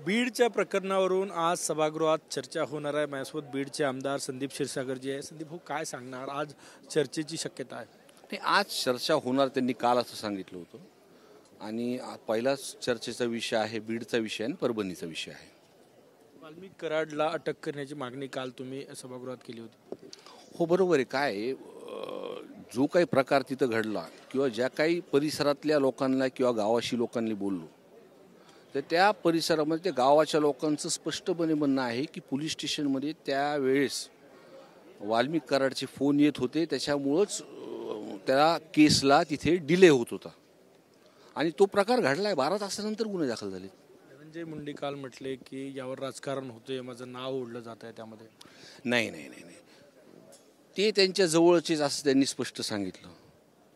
बीडच्या प्रकरणावरून आज सभागृहात चर्चा होणार आहे। माझ्यासोबत बीडचे आमदार संदीप क्षीरसागर जी आहे। संदीप भाऊ, काय सांगणार, आज चर्चेची शक्यता आहे? नाही, आज चर्चा होणार, त्यांनी काल असं सांगितलं होतं। आणि पहिलाच चर्चेचा विषय आहे बीडचा विषय आणि परभणीचा विषय आहे। वाल्मिक कराडला अटक करण्याची मागणी काल तुम्ही सभागृहात केली होती। हो, बरोबर आहे। काय जो काही प्रकार तिथं घडला किंवा ज्या काही परिसरातल्या लोकांना किंवा गावाशी लोकांनी बोललो, तर त्या परिसरामध्ये त्या गावाच्या लोकांचं स्पष्टपणे म्हणणं आहे की पोलीस स्टेशनमध्ये त्यावेळेस वाल्मिक कराडचे फोन येत होते, त्याच्यामुळंच त्या केसला तिथे डिले होत होता आणि तो प्रकार घडलाय। 12 तासानंतर गुन्हे दाखल झाले। धनंजय मुंडे काल म्हटले की यावर राजकारण होते, माझं नाव ओढलं जात आहे त्यामध्ये। नाही नाही नाही नाही, ते त्यांच्या जवळचेच असं त्यांनी स्पष्ट सांगितलं।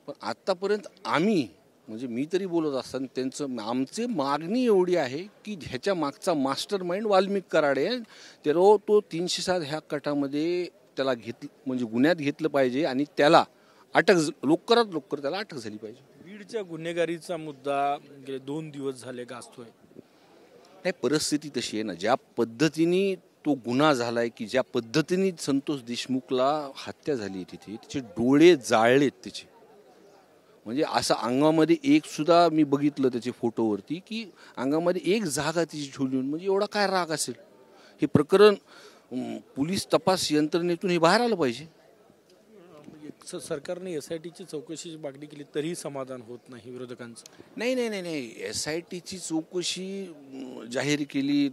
पण आत्तापर्यंत आम्ही, म्हणजे मी तरी बोलत असताना त्यांचं आमची मागणी एवढी आहे की ह्याच्या मागचा मास्टर माइंड वाल्मिक कराड आहे। तो 307 ह्या कटामध्ये त्याला म्हणजे गुन्ह्यात घेतलं पाहिजे आणि त्याला अटक लवकरात लवकर त्याला अटक झाली पाहिजे। बीडच्या गुन्हेगारीचा मुद्दा गेले 2 दिवस झाले गाजतोय। नाही, परिस्थिती तशी आहे ना, ज्या पद्धतीने तो गुन्हा झालाय की ज्या पद्धतीने संतोष देशमुखला हत्या झाली तिथे, त्याचे डोळे जाळलेत त्याचे, म्हणजे असं अंगामध्ये एक सुद्धा, मी बघितलं त्याचे फोटोवरती की अंगामध्ये एक जागा तिची झुलून, म्हणजे एवढा काय राग असेल। हे प्रकरण पोलीस तपास यंत्रणेतून हे बाहेर आलं पाहिजे। सरकारने SITची चौकशीची मागणी केली तरीही समाधान होत नाही विरोधकांचं। नाही नाही नाही नाही, SITची चौकशी जाहीर केली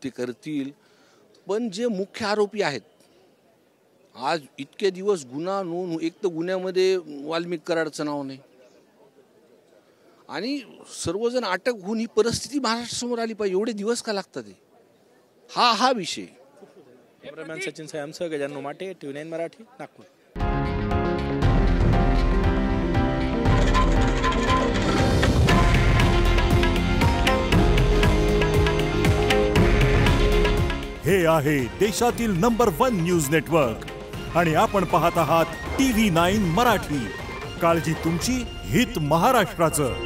ते करतील, पण जे मुख्य आरोपी आहेत, आज इतके दिवस गुन्हा नोंद, एक तर गुन्ह्यामध्ये वाल्मिक कराडचं नाव नाही आणि सर्वजण अटक होऊन ही परिस्थिती महाराष्ट्रासमोर आली पाहिजे। एवढे दिवस का लागतात? हा विषय। कॅमेरामॅन सचिन सायमसह गजानन माटे, TV9 मराठी, नागपूर। हे आहे देशातील नंबर 1 न्यूज नेटवर्क आणि आपण पाहत आहात TV9 मराठी। काळजी तुमची, हित महाराष्ट्राचं।